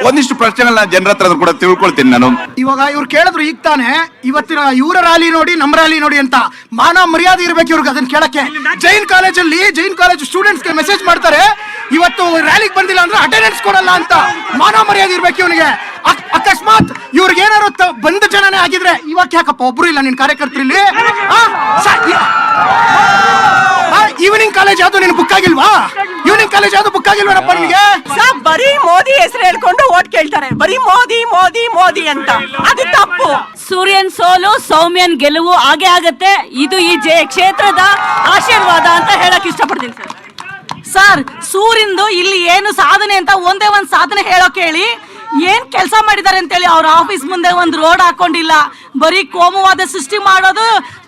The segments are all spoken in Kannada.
ಒಂದಿಷ್ಟು ಪ್ರಶ್ನೆಗಳನ್ನ ಜನರ ಹತ್ರ ಕೂಡ ತಿಳ್ಕೊಳ್ತೀನಿ ನಾನು. ಇವಾಗ ಇವ್ರು ಕೇಳಿದ್ರು ಈಗ ತಾನೆ ಇವತ್ತಿನ ಇವರ ರ್ಯಾಲಿ ನೋಡಿ ನಮ್ಮ ರ್ಯಾಲಿ ನೋಡಿ ಅಂತ. ಮಾನ ಮರ್ಯಾದೆ ಇರ್ಬೇಕು ಇವ್ರಿಗೆ ಅದನ್ನ ಕೇಳಕ್ಕೆ. ಜೈನ್ ಕಾಲೇಜ್ ಸ್ಟೂಡೆಂಟ್ಸ್ಗೆ ಮೆಸೇಜ್ ಮಾಡ್ತಾರೆ, ಇವತ್ತು ರ್ಯಾಲಿಗೆ ಬಂದಿಲ್ಲ ಅಂದ್ರೆ ಅಟೆಂಡೆನ್ಸ್ ಕೊಡಲ್ಲ ಅಂತ. ಮಾನ ಮರ್ಯಾದೆ ಇರ್ಬೇಕು ಇವನಿಗೆ. ಅಕಸ್ಮಾತ್ ಇವ್ರಿಗೆ ಏನಾರು ಬಂದ ಜನನೇ ಆಗಿದ್ರೆ ಇವಾಗ ಯಾಕಪ್ಪ ಒಬ್ರು ಇಲ್ಲ ನಿನ್ ಕಾರ್ಯಕರ್ತರಲ್ಲಿ? ಈವ್ನಿಂಗ್ ಕಾಲೇಜ್ ಯಾವ್ದು ನಿನ್ ಬುಕ್ ಆಗಿಲ್ವಾ? ಈವ್ನಿಂಗ್ ಕಾಲೇಜ್ ಯಾವ್ದು ಬುಕ್ ಆಗಿಲ್ವೇನಪ್ಪ ನಿಮಗೆ? ಬರೀ ಮೋದಿ ಹೆಸರು ಹೇಳ್ಕೊಂಡು ಓಟ್ ಕೇಳ್ತಾರೆ, ಬರೀ ಮೋದಿ ಮೋದಿ ಮೋದಿ ಅಂತ. ಅದು ತಪ್ಪು. ಸೂರ್ಯನ್ ಸೋಲು ಸೌಮ್ಯನ್ ಗೆಲುವು ಹಾಗೆ ಆಗತ್ತೆ. ಇದು ಈ ಕ್ಷೇತ್ರದ ಆಶೀರ್ವಾದ ಅಂತ ಹೇಳಕ್ ಇಷ್ಟಪಡ್ತೀನಿ ಸರ್. ಸರ್, ಸೂರ್ಯಂದು ಇಲ್ಲಿ ಏನು ಸಾಧನೆ ಅಂತ ಒಂದೇ ಒಂದ್ ಸಾಧನೆ ಹೇಳೋಕ್ ಹೇಳಿ. ಏನ್ ಕೆಲಸ ಮಾಡಿದ್ದಾರೆ ಅಂತೇಳಿ ಅವ್ರ ಆಫೀಸ್ ಮುಂದೆ ಒಂದು ರೋಡ್ ಹಾಕೊಂಡಿಲ್ಲ. ಬರೀ ಕೋಮುವಾದ ಸೃಷ್ಟಿ ಮಾಡೋದು,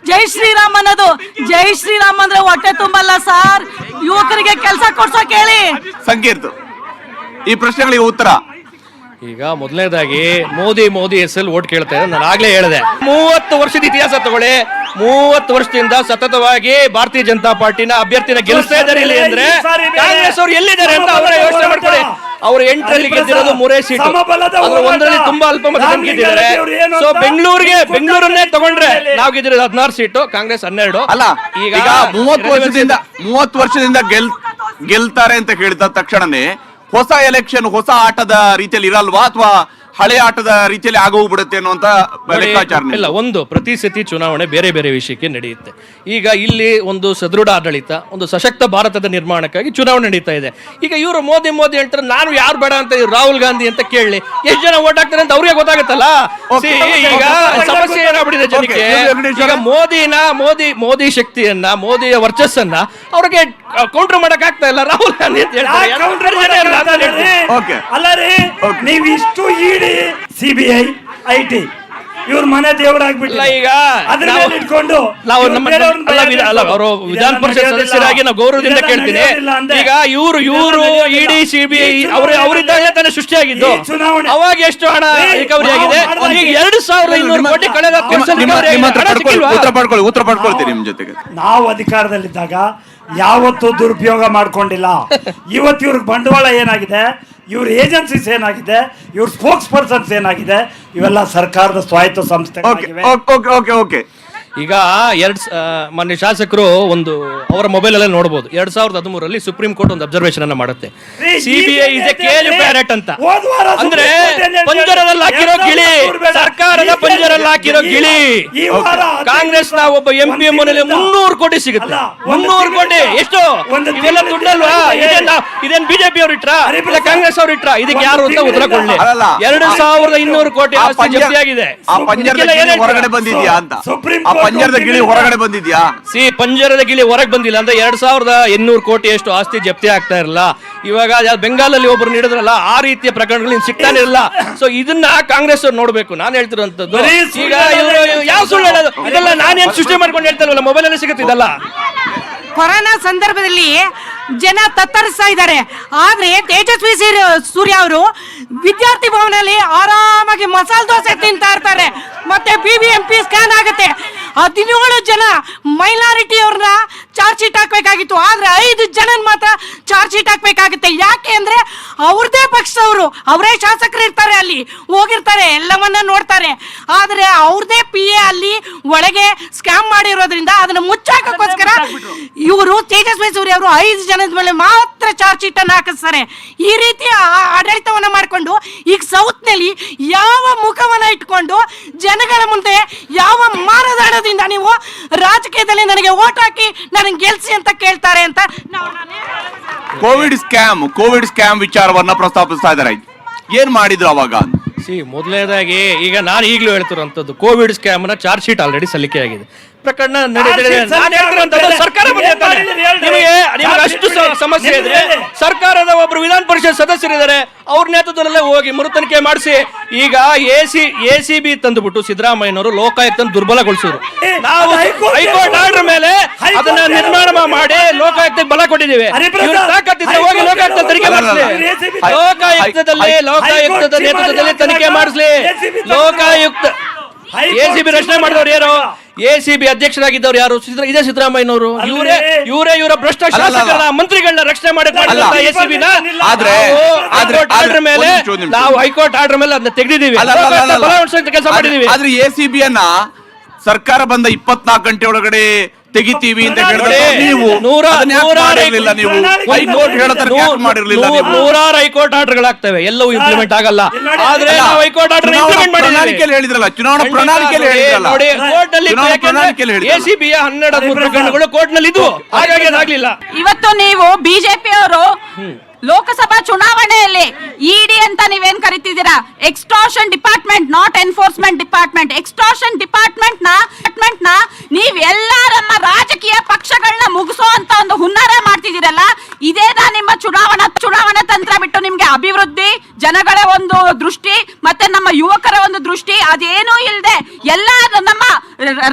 ಜೈ ಶ್ರೀರಾಮ್ ಅನ್ನೋದು. ಜೈ ಶ್ರೀರಾಮ್ ಅಂದ್ರೆ ಹೊಟ್ಟೆ ತುಂಬಲ್ಲ ಸರ್. ಯುವಕರಿಗೆ ಕೆಲಸ ಕೊಡ್ಸೋಕ್ ಹೇಳಿ. ಸಂಕೀರ್ತ್, ಈ ಪ್ರಶ್ನೆಗಳಿಗೆ ಉತ್ತರ. ಈಗ ಮೊದಲನೇದಾಗಿ ಮೋದಿ ಹೆಸರು ಓಟ್ ಕೇಳ್ತಾ ಇದ್ದಾರೆ. ನಾನು ಆಗ್ಲೇ ಹೇಳಿದೆ, 30 ವರ್ಷದ ಇತಿಹಾಸ ತಗೊಳ್ಳಿ. 30 ವರ್ಷದಿಂದ ಸತತವಾಗಿ ಭಾರತೀಯ ಜನತಾ ಪಾರ್ಟಿನ ಅಭ್ಯರ್ಥಿನ ಗೆಲ್ಲಿಸ್ತಾ ಇದ್ದಾರೆ. ಇಲ್ಲಿ ಅಂದ್ರೆ ಕಾಂಗ್ರೆಸ್ ಅವರು ಎಲ್ಲಿದ್ದಾರೆ ಅಂತ ಅವರೇ ಯೋಚನೆ ಮಾಡ್ಕೊಳ್ಳಿ. ಅವರು 8ರಲ್ಲಿ ಗೆದ್ದಿರೋದು 3 ಸೀಟು, ಅದ್ರ 1ರಲ್ಲಿ ತುಂಬಾ ಅಲ್ಪ ಮತದಿಂದ ಗೆದ್ದಿದ್ದಾರೆ. ಸೊ ಬೆಂಗಳೂರನ್ನೇ ತಗೊಂಡ್ರೆ ನಾವು ಗೆದ್ದಿರೋದು 16 ಸೀಟು, ಕಾಂಗ್ರೆಸ್ 12. ಅಲ್ಲ, ಈಗ 30 ವರ್ಷದಿಂದ ಗೆಲ್ತಾರೆ ಅಂತ ಹೇಳಿದ ತಕ್ಷಣನೇ ಹೊಸ ಎಲೆಕ್ಷನ್ ಹೊಸ ಆಟದ ರೀತಿಯಲ್ಲಿ ಇರಲ್ವಾ, ಅಥವಾ ಹಳೆ ಆಟದ ರೀತಿಯಲ್ಲಿ ಆಗೋಗ್ಬಿಡುತ್ತೆ ಅನ್ನುವಂತ ಲೆಕ್ಕಾಚಾರ ಇಲ್ಲ. ಒಂದು ಪ್ರತಿ ಸತಿ ಚುನಾವಣೆ ಬೇರೆ ಬೇರೆ ವಿಷಯಕ್ಕೆ ನಡೆಯುತ್ತೆ. ಈಗ ಇಲ್ಲಿ ಒಂದು ಸದೃಢ ಆಡಳಿತ, ಒಂದು ಸಶಕ್ತ ಭಾರತದ ನಿರ್ಮಾಣಕ್ಕಾಗಿ ಚುನಾವಣೆ ನಡೀತಾ ಇದೆ. ಈಗ ಇವರು ಮೋದಿ ಹೇಳ್ತಾರೆ, ನಾನು ಯಾರು ಬೇಡ ಅಂತ ರಾಹುಲ್ ಗಾಂಧಿ ಅಂತ ಕೇಳಿ ಎಷ್ಟು ಜನ ಓಟ್ ಹಾಕ್ತಾರೆ ಅಂತ ಅವ್ರಿಗೆ ಗೊತ್ತಾಗುತ್ತಲ್ಲ. ಈಗ ಸಮಸ್ಯೆ ಏನಾಗ್ಬಿಟ್ಟಿದೆ ಜನಕ್ಕೆ. ಈಗ ಮೋದಿ ಶಕ್ತಿಯನ್ನ, ಮೋದಿಯ ವರ್ಚಸ್ಸನ್ನ ಅವ್ರಿಗೆ ಕೌಂಟರ್ ಮಾಡಕ್ ಆಗ್ತಾ ಇಲ್ಲ. ರಾಹುಲ್ ಗಾಂಧಿ ಅಂತ ಹೇಳ್ತಾರೆ. ನೀವು ಇಷ್ಟು ಇಡಿ ಸಿಬಿಐ ಐಟಿ ಇವ್ರ ಮನೆ ದೇವರಾಗ್ಬಿಟ್ಟಿಲ್ಲ. ಈಗ ಇಟ್ಕೊಂಡು ನಾವು ಅವರು ವಿಧಾನ ಪರಿಷತ್ ಸದಸ್ಯರಾಗಿ ನಾವು ಗೌರವದಿಂದ ಕೇಳ್ತೀನಿ. ಈಗ ಇವರು ಇಡಿ ಸಿಬಿಐ ಅವರಿದ್ದಾಗ ತಾನೇ ಸೃಷ್ಟಿಯಾಗಿದ್ದು. ಅವಾಗ ಎಷ್ಟು ಹಣ ರಿಕವರಿ ಆಗಿದೆ? 2200 ಕೋಟಿ ಕಳೆದ ಉತ್ತರ ಪಡ್ಕೊಳ್ತೀನಿ ನಿಮ್ ಜೊತೆಗೆ. ನಾವು ಅಧಿಕಾರದಲ್ಲಿದ್ದಾಗ ಯಾವತ್ತೂ ದುರುಪಯೋಗ ಮಾಡ್ಕೊಂಡಿಲ್ಲ. ಇವತ್ತು ಇವ್ರಿಗೆ ಬಂಡವಾಳ ಏನಾಗಿದೆ, ಇವ್ರ ಏಜೆನ್ಸೀಸ್ ಏನಾಗಿದೆ, ಇವ್ರ ಸ್ಪೋಕ್ಸ್ ಪರ್ಸನ್ಸ್ ಏನಾಗಿದೆ, ಇವೆಲ್ಲ ಸರ್ಕಾರದ ಸ್ವಾಯತ್ತ ಸಂಸ್ಥೆ. ಈಗ ಮಾನ್ಯ ಶಾಸಕರು ಒಂದು ಅವರ ಮೊಬೈಲ್ ಅಲ್ಲೇ ನೋಡಬಹುದು. 2013ರಲ್ಲಿ ಸುಪ್ರೀಂ ಕೋರ್ಟ್ ಒಂದು ಅಬ್ಸರ್ವೇಷನ್ ಅನ್ನ ಮಾಡುತ್ತೆ. CBI is A cage parrot ಅಂತ. ಅಂದ್ರೆ ಪಂಜರದಲ್ಲಿ ಹಾಕಿರೋ ಗಿಳಿ, ಸರ್ಕಾರದ ಪಂಜರಲ್ಲಿ ಹಾಕಿರೋ ಗಿಳಿ. ಕಾಂಗ್ರೆಸ್ ನ ಒಬ್ಬ MP ಮನೆಯಲ್ಲಿ 300 ಕೋಟಿ ಸಿಗುತ್ತೆ. 300 ಕೋಟಿ ಎಷ್ಟು? ಇದೆಲ್ಲ ದುಡ್ಡಲ್ವಾ? ಇದೇನ್ ಬಿಜೆಪಿ ಅವ್ರು ಇಟ್ರ, ಇಲ್ಲ ಕಾಂಗ್ರೆಸ್ ಅವ್ರು ಇಟ್ರ? ಇದಕ್ಕೆ ಯಾರು ಅಂತ ಉತ್ತರ ಕೊಡ್ಲಿ. 2200 ಕೋಟಿ ಆಸ್ತಿ ಜಪ್ತಿಯಾಗಿದೆ. ಹೊರಗಡೆ ಬಂದಿದ್ಯಾ ಅಂತ? ಪಂಜರದ ಗಿಳಿ ಹೊರಗಡೆ ಬಂದಿದ್ಯಾ? ಪಂಜರದ ಗಿಳಿ ಹೊರಗೆ ಬಂದಿಲ್ಲ ಅಂದ್ರೆ 2800 ಕೋಟಿ ಅಷ್ಟು ಆಸ್ತಿ ಜಪ್ತಿ ಆಗ್ತಾ ಇರಲ್ಲ. ಇವಾಗ ಬೆಂಗಾಲಲ್ಲಿ ಒಬ್ರು ನೀಡಿದ್ರಲ್ಲ, ಆ ರೀತಿಯ ಪ್ರಕರಣಗಳು ಸಿಗ್ತಾನೆ ಇರಲ್ಲ. ಸೊ ಇದನ್ನ ಕಾಂಗ್ರೆಸ್ ಅವ್ರು ನೋಡ್ಬೇಕು. ನಾನು ಹೇಳ್ತಿರೋಂಥದ್ದು, ಈಗ ಯಾವ ಸುಳ್ಳು ಹೇಳೋದು? ಇದೆಲ್ಲ ನಾನೇನ್ ಸೃಷ್ಟಿ ಮಾಡ್ಕೊಂಡು ಹೇಳ್ತಾ ಇಲ್ವಲ್ಲ, ಮೊಬೈಲ್ ಅಲ್ಲಿ ಸಿಗುತ್ತಿದ್ದಲ್ಲ. ಕೊರೋನಾ ಸಂದರ್ಭದಲ್ಲಿ ಜನ ತತ್ತರಿಸ್ತಾ ಇದ್ದಾರೆ. ಆದ್ರೆ ತೇಜಸ್ವಿ ಸೂರ್ಯ ಅವರು ವಿದ್ಯಾರ್ಥಿ ಭವನದಲ್ಲಿ ಆರಾಮಾಗಿ ಮಸಾಲೆ ದೋಸೆ ತಿಂತಾ ಇರ್ತಾರೆ. ಮತ್ತೆ BBMP ಸ್ಕ್ಯಾನ್ ಆಗುತ್ತೆ. 17 ಜನ ಮೈನಾರಿಟಿ ಅವ್ರನ್ನ ಚಾರ್ಜ್ ಶೀಟ್ ಹಾಕ್ಬೇಕಾಗಿತ್ತು, ಆದ್ರೆ 5 ಜನ ಮಾತ್ರ ಚಾರ್ಜ್ ಶೀಟ್ ಹಾಕ್ಬೇಕಾಗುತ್ತೆ. ಯಾಕೆ ಅಂದ್ರೆ ಅವ್ರದೇ ಪಕ್ಷದವರು, ಅವರೇ ಶಾಸಕರು ಇರ್ತಾರೆ, ಅಲ್ಲಿ ಹೋಗಿರ್ತಾರೆ, ಎಲ್ಲವನ್ನ ನೋಡ್ತಾರೆ. ಆದ್ರೆ ಅವ್ರದೇ PA ಅಲ್ಲಿ ಒಳಗೆ ಸ್ಕ್ಯಾಮ್ ಮಾಡಿರೋದ್ರಿಂದ ಅದನ್ನ ಮುಚ್ಚಾಕೋಸ್ಕರ ಇವರು ತೇಜಸ್ವಿ ಸೂರ್ಯ ಅವರು 5 ಜನದ ಮೇಲೆ ಮಾತ್ರ ಚಾರ್ಜ್ ಶೀಟ್ ಅನ್ನು ಹಾಕಿಸ್ತಾರೆ. ಈ ರೀತಿ ಆಡಳಿತವನ್ನ ಮಾಡಿಕೊಂಡು ಈಗ ಸೌತ್ ನಲ್ಲಿ ಯಾವ ಮುಖವನ್ನ ಇಟ್ಕೊಂಡು ಜನಗಳ ಮುಂದೆ ಯಾವ ಮಾನದಂಡದಿಂದ ನೀವು ರಾಜಕೀಯದಲ್ಲಿ ನನಗೆ ಓಟ್ ಹಾಕಿ ನನಗೆ ಗೆಲ್ಸಿ ಅಂತ ಕೇಳ್ತಾರೆ ಅಂತ ಕೋವಿಡ್ ಸ್ಕ್ಯಾಮ್ ವಿಚಾರವನ್ನ ಪ್ರಸ್ತಾಪಿಸ್ತಾ ಇದ್ದಾರೆ. ಏನ್ ಮಾಡಿದ್ರು ಅವಾಗ? ಮೊದಲನೇದಾಗಿ ಈಗ ನಾನು ಈಗಲೂ ಹೇಳ್ತಿರೋಂಥದ್ದು, ಕೋವಿಡ್ ಸ್ಕ್ಯಾಮ್ ನ ಚಾರ್ಜ್ ಶೀಟ್ ಆಲ್ರೆಡಿ ಸಲ್ಲಿಕೆ ಆಗಿದೆ. ಪ್ರಕರಣ ಸರ್ಕಾರ ಅಷ್ಟು ಸಮಸ್ಯೆ ಇದ್ರೆ ಸರ್ಕಾರದ ಒಬ್ರು ವಿಧಾನ ಪರಿಷತ್ ಸದಸ್ಯರಿದ್ದಾರೆ, ಅವ್ರ ನೇತೃತ್ವದಲ್ಲೇ ಹೋಗಿ ಮರು ತನಿಖೆ ಮಾಡಿಸಿ. ಈಗ ACB ತಂದುಬಿಟ್ಟು ಸಿದ್ದರಾಮಯ್ಯನವರು ಲೋಕಾಯುಕ್ತ ದುರ್ಬಲಗೊಳಿಸಿದ್ರು. ನಾವು ಹೈಕೋರ್ಟ್ ಆರ್ಡರ್ ಮೇಲೆ ಅದನ್ನ ನಿರ್ಮಾಣ ಮಾಡಿ ಲೋಕಾಯುಕ್ತಕ್ಕೆ ಬಲ ಕೊಟ್ಟಿದ್ದೀವಿ. ತಾಕತ್ತಿದ್ರೆ ಹೋಗಿ ಲೋಕಾಯುಕ್ತ ತನಿಖೆ ಮಾಡಿಸ್ಲಿ. ಲೋಕಾಯುಕ್ತದ ನೇತೃತ್ವದಲ್ಲಿ ತನಿಖೆ ಮಾಡಿಸ್ಲಿ. ಲೋಕಾಯುಕ್ತ ACB ರಚನೆ ಮಾಡಿದವರು ಯಾರು? ACB ಅಧ್ಯಕ್ಷರಾಗಿದ್ದವ್ರು ಯಾರು? ಇದೇ ಸಿದ್ದರಾಮಯ್ಯನವರು. ಇವರ ಭ್ರಷ್ಟ ಶಾಸಕರ ಮಂತ್ರಿಗಳನ್ನ ರಕ್ಷಣೆ ಅಲ್ಲ. ಎಸಿಬಿನ ಆದ್ರೆ ಆರ್ಡರ್ ಮೇಲೆ ನಾವು ಹೈಕೋರ್ಟ್ ಆರ್ಡರ್ ಮೇಲೆ ಅದನ್ನ ತೆಗೆದಿದ್ದೀವಿ, ಕೆಲಸ ಮಾಡಿದೀವಿ. ಆದ್ರೆ ಎಸಿಬಿಯನ್ನ ಸರ್ಕಾರ ಬಂದ 24 ಗಂಟೆ ಒಳಗಡೆ ತೆಗಿತೀವಿ ಅಂತ ಹೇಳಿದ್ರೆ ನೀವು ಮಾಡಿರ್ಲಿಲ್ಲ, ನೀವು ಹೈಕೋರ್ಟ್ ಹೇಳತರ ಮಾಡಿರ್ಲಿಲ್ಲ, ನೀವು ನೂರಾರು ಹೈಕೋರ್ಟ್ ಆರ್ಡರ್ಗಳಾಗ್ತವೆ, ಎಲ್ಲವೂ ಇಂಪ್ಲಿಮೆಂಟ್ ಆಗಲ್ಲ. ಆದ್ರೆ ನಾವು ಹೈಕೋರ್ಟ್ ಆರ್ಡರ್ ಇಂಪ್ಲಿಮೆಂಟ್ ಪ್ರಣಾಳಿಕೆಯಲ್ಲಿ ಹೇಳಿದ್ರಲ್ಲ, ಚುನಾವಣಾ ಪ್ರಣಾಳಿಕೆಯಲ್ಲಿ ಹೇಳಿದ್ರಲ್ಲ, ನೋಡಿ ಕೋರ್ಟ್ ನಲ್ಲಿ ಎಸಿಬಿಯ 12 ಪ್ರಕರಣಗಳು ಕೋರ್ಟ್ ನಲ್ಲಿ ಇದ್ವು, ಹಾಗಾಗಿ ಅದಾಗ್ಲಿಲ್ಲ. ಇವತ್ತು ನೀವು ಬಿಜೆಪಿ ಅವರು ಲೋಕಸಭಾ ಚುನಾವಣೆಯಲ್ಲಿ ಇಡಿ ಅಂತ ನೀವೇನ್ ಕರಿತಿದ್ದೀರಾ, extortion department, not enforcement department, extortion department ನ ನೀವ್ ಎಲ್ಲ ನಮ್ಮ ರಾಜಕೀಯ ಪಕ್ಷಗಳನ್ನ ಮುಗಿಸೋ ಅಂತ ಒಂದು ಹುನ್ನಾರ ಮಾಡ್ತಿದ್ದೀರಲ್ಲ, ಇದೇನಾ ನಿಮ್ಮ ಚುನಾವಣಾ ತಂತ್ರ ಬಿಟ್ಟು ನಿಮ್ಗೆ ಅಭಿವೃದ್ಧಿ, ಜನಗಳ ಒಂದು ದೃಷ್ಟಿ, ಮತ್ತೆ ನಮ್ಮ ಯುವಕರ ಒಂದು ದೃಷ್ಟಿ ಅದೇನೂ ಇಲ್ಲದೆ ಎಲ್ಲ ನಮ್ಮ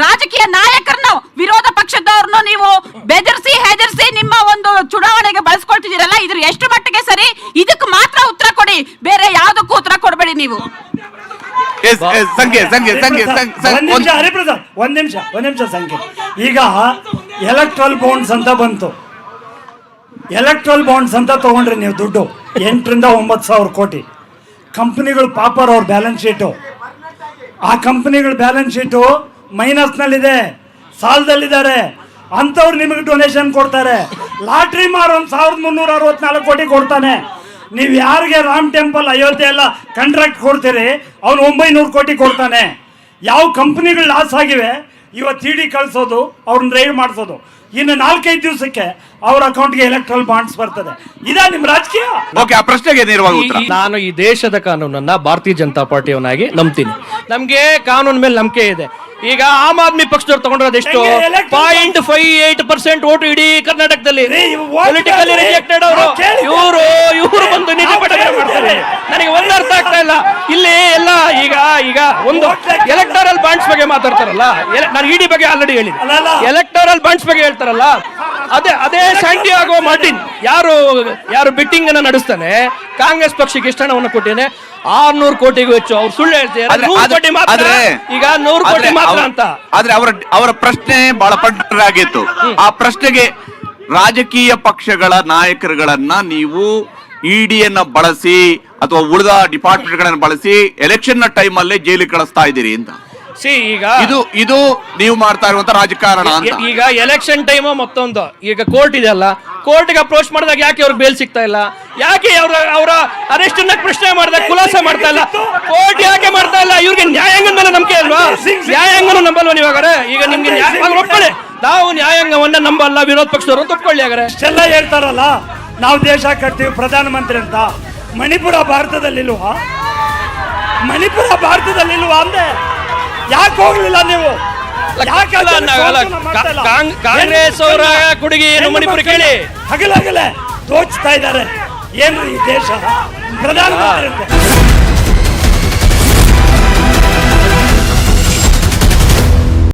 ರಾಜಕೀಯ ನಾಯಕರನ್ನು, ವಿರೋಧ ಪಕ್ಷದವ್ರನ್ನು ನೀವು ಬೆದರಿಸಿ ಹೆದರಿಸಿ ನಿಮ್ಮ ಒಂದು ಚುನಾವಣೆಗೆ ಬಳಸ್ಕೊಳ್ತಿದ್ದೀರಲ್ಲ, ಇದ್ರ ಎಷ್ಟು ಮಟ್ಟಿಗೆ ಸರಿ? ಇದಕ್ಕೆ ಮಾತ್ರ ಉತ್ತರ ಕೊಡಿ, ಬೇರೆ ಯಾವ್ದಕ್ಕೂ ಉತ್ತರ ಕೊಡಬೇಡಿ ನೀವು. ಒಂದ್ ನಿಮಿಷ ಸಂಖ್ಯೆ. ಈಗ ಎಲೆಕ್ಟ್ರಲ್ ಬಾಂಡ್ಸ್ ಅಂತ ಬಂತು. ಎಲೆಕ್ಟ್ರಲ್ ಬಾಂಡ್ಸ್ ಅಂತ ತಗೊಂಡ್ರಿ ನೀವು ದುಡ್ಡು 8,000 to 9,000 ಕೋಟಿ. ಕಂಪನಿಗಳು ಪಾಪರ್ ಅವ್ರ ಬ್ಯಾಲೆನ್ಸ್ ಶೀಟು, ಆ ಕಂಪನಿಗಳ ಬ್ಯಾಲೆನ್ಸ್ ಶೀಟು ಮೈನಸ್ನಲ್ಲಿದೆ, ಸಾಲದಲ್ಲಿದ್ದಾರೆ. ಅಂಥವ್ರು ನಿಮಗೆ ಡೊನೇಷನ್ ಕೊಡ್ತಾರೆ. ಲಾಟ್ರಿ ಮಾರೋ 1,364 ಕೋಟಿ ಕೊಡ್ತಾನೆ. ನೀವು ಯಾರಿಗೆ ರಾಮ್ ಟೆಂಪಲ್, ಅಯೋಧ್ಯೆ ಎಲ್ಲ ಕಾಂಟ್ರಾಕ್ಟ್ ಕೊಡ್ತೀರಿ, ಅವ್ನು 900 ಕೋಟಿ ಕೊಡ್ತಾನೆ. ಯಾವ ಕಂಪ್ನಿಗಳು ಲಾಸ್ ಆಗಿವೆ ಇವತ್ತು ಇಡಿ ಕಳಿಸೋದು, ಅವ್ರನ್ನ ರೈಡ್ ಮಾಡಿಸೋದು, ಇನ್ನು 4-5 ದಿವಸಕ್ಕೆ ಅವ್ರ ಅಕೌಂಟ್ಗೆ ಎಲೆಕ್ಟ್ರಲ್ ಬಾಂಡ್ಸ್ ಬರ್ತದೆ. ಇದಾ ನಿಮ್ ರಾಜಕೀಯ? ಓಕೆ, ಆ ಪ್ರಶ್ನೆಗೆ ನೇರವಾಗಿ ಉತ್ತರ. ನಾನು ಈ ದೇಶದ ಕಾನೂನನ್ನ ಭಾರತೀಯ ಜನತಾ ಪಾರ್ಟಿಯವನಾಗಿ ನಂಬ್ತೀನಿ. ನಮ್ಗೆ ಕಾನೂನು ಮೇಲೆ ನಂಬಿಕೆ ಇದೆ. ಈಗ ಆಮ್ ಆದ್ಮಿ ಪಕ್ಷದವ್ರು ತಗೊಂಡಿರೋದು ಎಷ್ಟು? 0.58% ಓಟು ಇಡೀ ಕರ್ನಾಟಕದಲ್ಲಿ. ಪೊಲಿಟಿಕಲಿ ರಿಜೆಕ್ಟೆಡ್ ಅವರು. ಇವರು ಬಂದು ನಿಧಿ ಪಠನೆ ಮಾಡ್ತಾರೆ. ನನಗೆ ಒಂದು ಅರ್ಥ ಆಗ್ತಾ ಇಲ್ಲ ಇಲ್ಲಿ ಎಲ್ಲ. ಈಗ ಒಂದು ಎಲೆಕ್ಟೋರಲ್ ಬಾಂಡ್ಸ್ ಬಗ್ಗೆ ಮಾತಾಡ್ತಾರಲ್ಲ, ನಾನು ಇಡಿ ಬಗ್ಗೆ ಆಲ್ರೆಡಿ ಹೇಳಿದೆ. ಎಲೆಕ್ಟೋರಲ್ ಬಾಂಡ್ಸ್ ಬಗ್ಗೆ ಹೇಳ್ತಾರಲ್ಲ, ಅದೇ ಸ್ಯಾಂಟಿಯಾಗೋ ಮಾರ್ಟಿನ್ ಯಾರು ಬಿಟ್ಟಿಂಗ್ ಅನ್ನ ನಡೆಸ್ತಾನೆ, ಕಾಂಗ್ರೆಸ್ ಪಕ್ಷಕ್ಕೆ ಎಷ್ಟು ಹಣವನ್ನು ಕೊಟ್ಟಿದ್ದಾನೆ? 600 ಕೋಟಿಗೂ ಹೆಚ್ಚು. ಅವ್ರು ಸುಳ್ಳು ಹೇಳ್ತಾರೆ. 100 ಕೋಟಿ ಮಾತ್ರ, ಈಗ 100 ಕೋಟಿ ಮಾತ್ರ ಅಂತ. ಆದ್ರೆ ಅವರ ಪ್ರಶ್ನೆ ಬಹಳ ಪಟ್ಟರಾಗಿತ್ತು. ಆ ಪ್ರಶ್ನೆಗೆ ರಾಜಕೀಯ ಪಕ್ಷಗಳ ನಾಯಕರುಗಳನ್ನ ನೀವು ಇಡಿಯನ್ನ ಬಳಸಿ ಅಥವಾ ಉಳಿದ ಡಿಪಾರ್ಟ್ಮೆಂಟ್ ಗಳನ್ನ ಬಳಸಿ ಎಲೆಕ್ಷನ್ ನ ಟೈಮ್ ಅಲ್ಲೇ ಜೈಲಿಗೆ ಕಳಿಸ್ತಾ ಇದ್ದೀರಿ ಅಂತ. ಈಗ ಇದು ನೀವು ಮಾಡ್ತಾ ಇರುವಂತ ರಾಜಕಾರಣ ಅಂತ. ಈಗ ಎಲೆಕ್ಷನ್ ಟೈಮ್ ಮತ್ತೊಂದು. ಈಗ ಕೋರ್ಟ್ ಇದೆಯಲ್ಲ, ಕೋರ್ಟ್ಗೆ ಅಪ್ರೋಚ್ ಮಾಡಿದಾಗ ಯಾಕೆ ಅವ್ರಿಗೆ ಬೇಲ್ ಸಿಗ್ತಾ ಇಲ್ಲ? ಯಾಕೆ ಅವರ ಅರೆಸ್ಟ್ ಅನ್ನ ಪ್ರಶ್ನೆ ಮಾಡಿದಾಗ ಖುಲಾಸೆ ಮಾಡ್ತಾ ಇಲ್ಲ? ಕೋರ್ಟ್ ಯಾಕೆ ಮಾಡ್ತಾ ಇಲ್ಲ? ಇವ್ರಿಗೆ ನ್ಯಾಯಾಂಗದ ಮೇಲೆ ನಂಬಿಕೆ ಅಲ್ವಾ? ನ್ಯಾಯಾಂಗನೂ ನಂಬಲ್ವ ನೀವಾಗಾರೆ? ಈಗ ನಿಮ್ಗೆ ಒಪ್ಕೊಳ್ಳಿ, ನಾವು ನ್ಯಾಯಾಂಗವನ್ನ ನಂಬಲ್ಲ, ವಿರೋಧ ಪಕ್ಷದವರು ಅಂತ ಒಪ್ಕೊಳ್ಳಿ. ಹಾಗಾದ್ರೆ ಇಷ್ಟೆಲ್ಲ ಹೇಳ್ತಾರಲ್ಲ, ನಾವು ದೇಶ ಕಟ್ತೀವಿ ಪ್ರಧಾನಮಂತ್ರಿ ಅಂತ. ಮಣಿಪುರ ಭಾರತದಲ್ಲಿಲ್ವಾ? ಅಂದೆ ಯಾಕೆ ಹೋಗ್ಲಿಲ್ಲ ನೀವು? ಕಾಂಗ್ರೆಸ್ ಅವರ ಕೊಡುಗೆ ಏನು ಮಣಿಪುರ ಕೇಳಿ? ಹಗಲೇ ದೋಚ್ತಾ ಇದ್ದಾರೆ. ಏನ್ರಿ ಈ ದೇಶ? ಪ್ರಧಾನಮಂತ್ರಿ